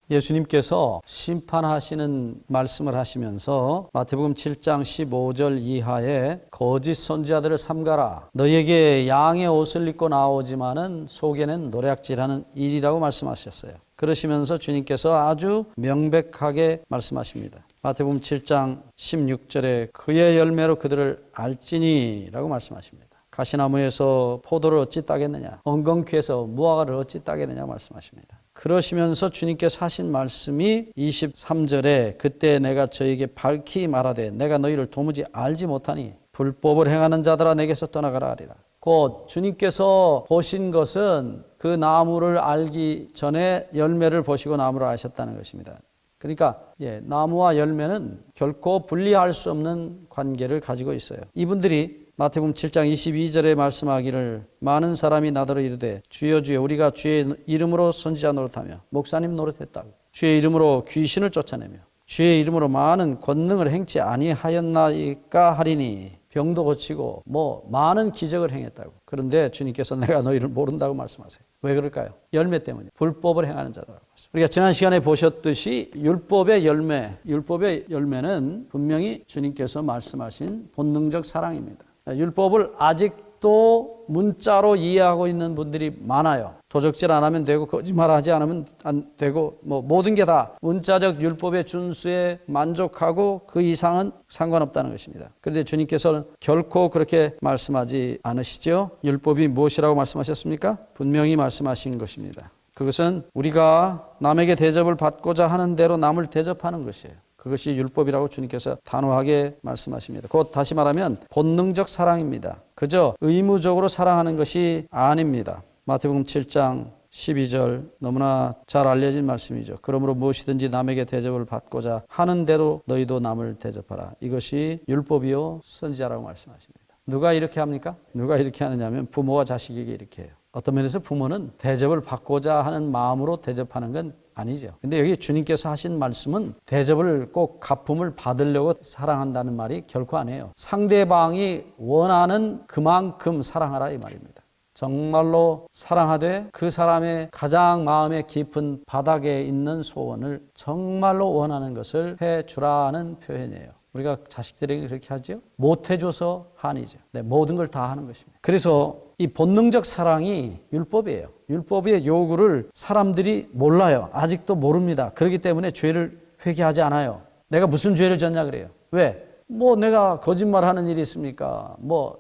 예수님께서 심판하시는 말씀을 하시면서 마태복음 7장 15절 이하에 거짓 선지자들을 삼가라. 너희에게 양의 옷을 입고 나오지만은 속에는 노략질하는 일이라고 말씀하셨어요. 그러시면서 주님께서 아주 명백하게 말씀하십니다. 마태복음 7장 16절에 그의 열매로 그들을 알지니 라고 말씀하십니다. 가시나무에서 포도를 어찌 따겠느냐, 엉겅퀴에서 무화과를 어찌 따겠느냐 말씀하십니다. 그러시면서 주님께서 하신 말씀이 23절에 그때 내가 저에게 밝히 말하되 내가 너희를 도무지 알지 못하니 불법을 행하는 자들아 내게서 떠나가라 하리라. 곧 주님께서 보신 것은 그 나무를 알기 전에 열매를 보시고 나무를 아셨다는 것입니다. 그러니까 나무와 열매는 결코 분리할 수 없는 관계를 가지고 있어요. 이분들이 마태복음 7장 22절에 말씀하기를 많은 사람이 나더러 이르되 주여 주여 우리가 주의 이름으로 선지자 노릇하며 목사님 노릇했다고 주의 이름으로 귀신을 쫓아내며 주의 이름으로 많은 권능을 행치 아니하였나이까 하리니 병도 고치고 많은 기적을 행했다고. 그런데 주님께서 내가 너희를 모른다고 말씀하세요. 왜 그럴까요? 열매 때문에. 불법을 행하는 자들라고 말씀. 우리가 지난 시간에 보셨듯이 율법의 열매는 분명히 주님께서 말씀하신 본능적 사랑입니다. 율법을 아직도 문자로 이해하고 있는 분들이 많아요. 도적질 안 하면 되고 거짓말하지 않으면 안 되고 모든 게 다 문자적 율법의 준수에 만족하고 그 이상은 상관없다는 것입니다. 그런데 주님께서는 결코 그렇게 말씀하지 않으시죠. 율법이 무엇이라고 말씀하셨습니까? 분명히 말씀하신 것입니다. 그것은 우리가 남에게 대접을 받고자 하는 대로 남을 대접하는 것이에요. 그것이 율법이라고 주님께서 단호하게 말씀하십니다. 곧 다시 말하면 본능적 사랑입니다. 그저 의무적으로 사랑하는 것이 아닙니다. 마태복음 7장 12절 너무나 잘 알려진 말씀이죠. 그러므로 무엇이든지 남에게 대접을 받고자 하는 대로 너희도 남을 대접하라. 이것이 율법이요 선지자라고 말씀하십니다. 누가 이렇게 합니까? 누가 이렇게 하느냐면 부모가 자식에게 이렇게 해요. 어떤 면에서 부모는 대접을 받고자 하는 마음으로 대접하는 건 아니죠. 근데 여기 주님께서 하신 말씀은 대접을 꼭 가품을 받으려고 사랑한다는 말이 결코 아니에요. 상대방이 원하는 그만큼 사랑하라 이 말입니다. 정말로 사랑하되 그 사람의 가장 마음의 깊은 바닥에 있는 소원을 정말로 원하는 것을 해주라는 표현이에요. 우리가 자식들에게 그렇게 하죠. 못해줘서 한이죠. 모든 걸 다 하는 것입니다. 그래서 이 본능적 사랑이 율법이에요. 율법의 요구를 사람들이 몰라요. 아직도 모릅니다. 그렇기 때문에 죄를 회개하지 않아요. 내가 무슨 죄를 졌냐 그래요. 왜? 내가 거짓말하는 일이 있습니까?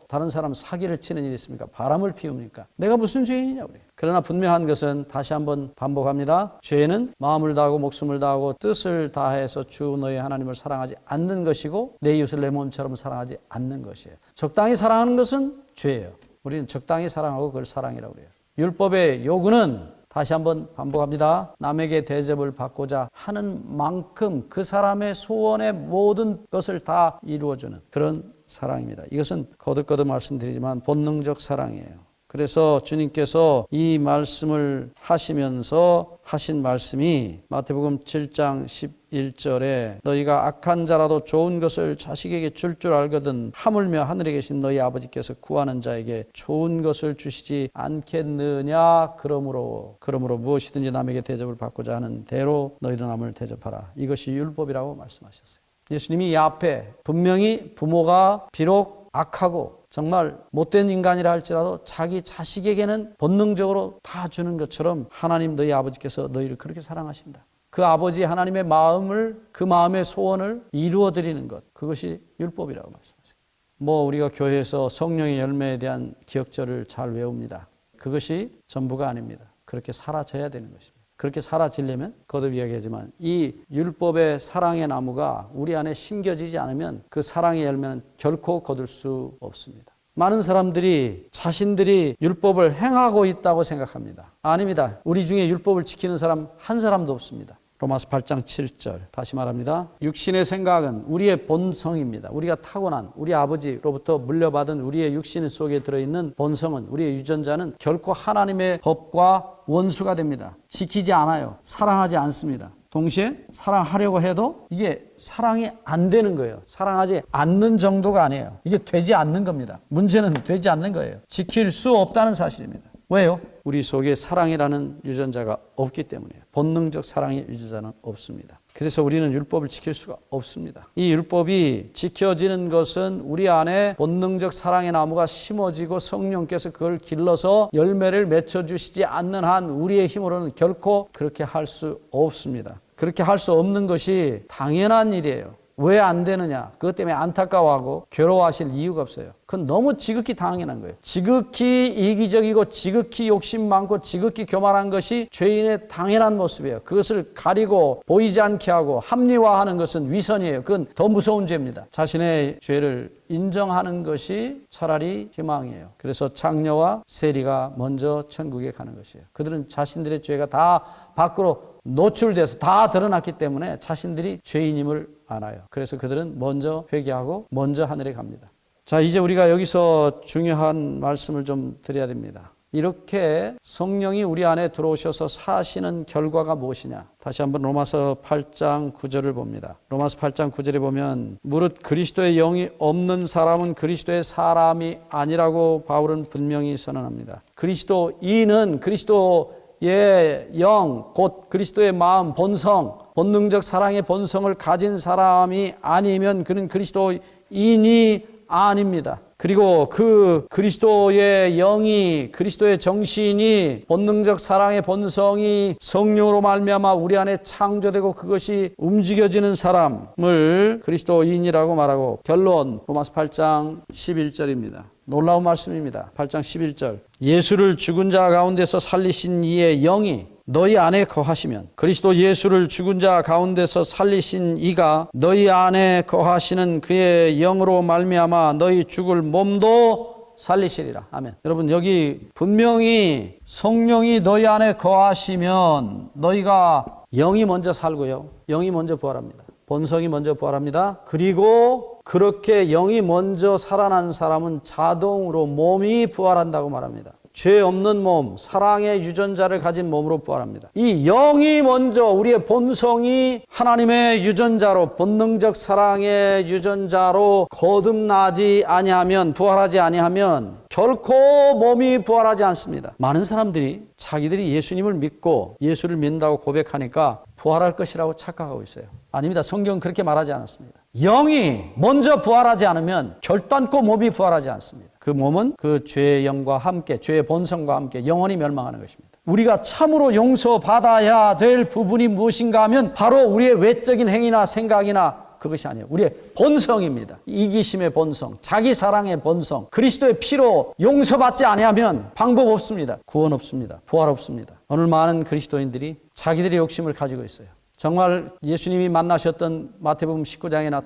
다른 사람 사기를 치는 일이 있습니까? 바람을 피웁니까? 내가 무슨 죄인이냐 그래요. 그러나 분명한 것은 다시 한번 반복합니다. 죄는 마음을 다하고 목숨을 다하고 뜻을 다해서 주 너희 하나님을 사랑하지 않는 것이고 내 이웃을 내 몸처럼 사랑하지 않는 것이에요. 적당히 사랑하는 것은 죄예요. 우리는 적당히 사랑하고 그걸 사랑이라고 그래요. 율법의 요구는 다시 한번 반복합니다. 남에게 대접을 받고자 하는 만큼 그 사람의 소원의 모든 것을 다 이루어주는 그런 사랑입니다. 이것은 거듭거듭 말씀드리지만 본능적 사랑이에요. 그래서 주님께서 이 말씀을 하시면서 하신 말씀이 마태복음 7장 11절에 너희가 악한 자라도 좋은 것을 자식에게 줄 알거든 하물며 하늘에 계신 너희 아버지께서 구하는 자에게 좋은 것을 주시지 않겠느냐. 그러므로 무엇이든지 남에게 대접을 받고자 하는 대로 너희도 남을 대접하라. 이것이 율법이라고 말씀하셨어요. 예수님이 이 앞에 분명히 부모가 비록 악하고 정말 못된 인간이라 할지라도 자기 자식에게는 본능적으로 다 주는 것처럼 하나님 너희 아버지께서 너희를 그렇게 사랑하신다. 그 아버지 하나님의 마음을 그 마음의 소원을 이루어드리는 것, 그것이 율법이라고 말씀하세요. 우리가 교회에서 성령의 열매에 대한 기억절을 잘 외웁니다. 그것이 전부가 아닙니다. 그렇게 사라져야 되는 것입니다. 그렇게 사라지려면 거듭 이야기하지만 이 율법의 사랑의 나무가 우리 안에 심겨지지 않으면 그 사랑의 열매는 결코 거둘 수 없습니다. 많은 사람들이 자신들이 율법을 행하고 있다고 생각합니다. 아닙니다. 우리 중에 율법을 지키는 사람 한 사람도 없습니다. 로마서 8장 7절 다시 말합니다. 육신의 생각은 우리의 본성입니다. 우리가 타고난 우리 아버지로부터 물려받은 우리의 육신 속에 들어있는 본성은 우리의 유전자는 결코 하나님의 법과 원수가 됩니다. 지키지 않아요. 사랑하지 않습니다. 동시에 사랑하려고 해도 이게 사랑이 안 되는 거예요. 사랑하지 않는 정도가 아니에요. 이게 되지 않는 겁니다. 문제는 되지 않는 거예요. 지킬 수 없다는 사실입니다. 왜요? 우리 속에 사랑이라는 유전자가 없기 때문이에요. 본능적 사랑의 유전자는 없습니다. 그래서 우리는 율법을 지킬 수가 없습니다. 이 율법이 지켜지는 것은 우리 안에 본능적 사랑의 나무가 심어지고 성령께서 그걸 길러서 열매를 맺혀주시지 않는 한 우리의 힘으로는 결코 그렇게 할 수 없습니다. 그렇게 할 수 없는 것이 당연한 일이에요. 왜 안 되느냐? 그것 때문에 안타까워하고 괴로워하실 이유가 없어요. 그건 너무 지극히 당연한 거예요. 지극히 이기적이고 지극히 욕심 많고 지극히 교만한 것이 죄인의 당연한 모습이에요. 그것을 가리고 보이지 않게 하고 합리화하는 것은 위선이에요. 그건 더 무서운 죄입니다. 자신의 죄를 인정하는 것이 차라리 희망이에요. 그래서 장녀와 세리가 먼저 천국에 가는 것이에요. 그들은 자신들의 죄가 다 밖으로 노출돼서 다 드러났기 때문에 자신들이 죄인임을 알아요. 그래서 그들은 먼저 회개하고 먼저 하늘에 갑니다. 자, 이제 우리가 여기서 중요한 말씀을 좀 드려야 됩니다. 이렇게 성령이 우리 안에 들어오셔서 사시는 결과가 무엇이냐? 다시 한번 로마서 8장 9절을 봅니다. 로마서 8장 9절에 보면 무릇 그리스도의 영이 없는 사람은 그리스도의 사람이 아니라고 바울은 분명히 선언합니다. 그리스도인은 그리스도의 영, 곧 그리스도의 마음, 본성, 본능적 사랑의 본성을 가진 사람이 아니면 그는 그리스도인이 아닙니다. 그리고 그 그리스도의 영이, 그리스도의 정신이, 본능적 사랑의 본성이 성령으로 말미암아 우리 안에 창조되고 그것이 움직여지는 사람을 그리스도인이라고 말하고, 결론 로마서 8장 11절입니다. 놀라운 말씀입니다. 8장 11절. 예수를 죽은 자 가운데서 살리신 이의 영이 너희 안에 거하시면, 그리스도 예수를 죽은 자 가운데서 살리신 이가 너희 안에 거하시는 그의 영으로 말미암아 너희 죽을 몸도 살리시리라. 아멘. 여러분, 여기 분명히 성령이 너희 안에 거하시면 너희가 영이 먼저 살고요, 영이 먼저 부활합니다. 본성이 먼저 부활합니다. 그리고 그렇게 영이 먼저 살아난 사람은 자동으로 몸이 부활한다고 말합니다. 죄 없는 몸, 사랑의 유전자를 가진 몸으로 부활합니다. 이 영이 먼저, 우리의 본성이 하나님의 유전자로, 본능적 사랑의 유전자로 거듭나지 아니하면, 부활하지 아니하면 결코 몸이 부활하지 않습니다. 많은 사람들이 자기들이 예수님을 믿고 예수를 믿는다고 고백하니까 부활할 것이라고 착각하고 있어요. 아닙니다. 성경은 그렇게 말하지 않았습니다. 영이 먼저 부활하지 않으면 결단코 몸이 부활하지 않습니다. 그 몸은 그 죄의 영과 함께, 죄의 본성과 함께 영원히 멸망하는 것입니다. 우리가 참으로 용서받아야 될 부분이 무엇인가 하면 바로 우리의 외적인 행위나 생각이나 그것이 아니에요. 우리의 본성입니다. 이기심의 본성, 자기 사랑의 본성, 그리스도의 피로 용서받지 아니하면 방법 없습니다. 구원 없습니다. 부활 없습니다. 오늘 많은 그리스도인들이 자기들의 욕심을 가지고 있어요. 정말 예수님이 만나셨던 마태복음 19장에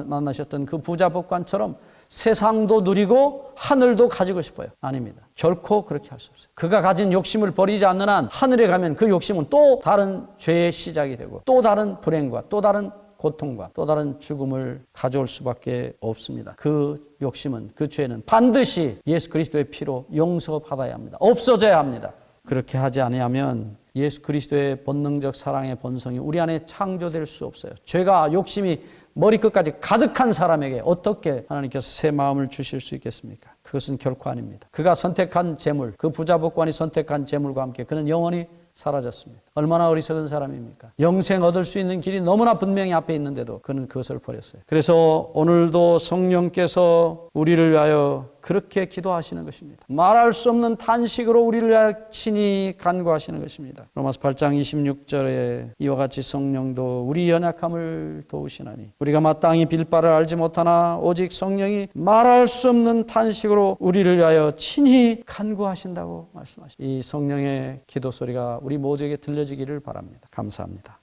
만나셨던 그 부자 법관처럼 세상도 누리고 하늘도 가지고 싶어요. 아닙니다. 결코 그렇게 할 수 없어요. 그가 가진 욕심을 버리지 않는 한 하늘에 가면 그 욕심은 또 다른 죄의 시작이 되고 또 다른 불행과 또 다른 고통과 또 다른 죽음을 가져올 수밖에 없습니다. 그 욕심은, 그 죄는 반드시 예수 그리스도의 피로 용서받아야 합니다. 없어져야 합니다. 그렇게 하지 아니하면 예수 그리스도의 본능적 사랑의 본성이 우리 안에 창조될 수 없어요. 죄가, 욕심이 머리끝까지 가득한 사람에게 어떻게 하나님께서 새 마음을 주실 수 있겠습니까? 그것은 결코 아닙니다. 그가 선택한 재물, 그 부자 법관이 선택한 재물과 함께 그는 영원히 사라졌습니다. 얼마나 어리석은 사람입니까? 영생 얻을 수 있는 길이 너무나 분명히 앞에 있는데도 그는 그것을 버렸어요. 그래서 오늘도 성령께서 우리를 위하여 그렇게 기도하시는 것입니다. 말할 수 없는 탄식으로 우리를 위하여 친히 간구하시는 것입니다. 로마서 8장 26절에 이와 같이 성령도 우리 연약함을 도우시나니 우리가 마땅히 빌 바를 알지 못하나 오직 성령이 말할 수 없는 탄식으로 우리를 위하여 친히 간구하신다고 말씀하십니다. 이 성령의 기도 소리가 우리 모두에게 들려지기를 바랍니다. 감사합니다.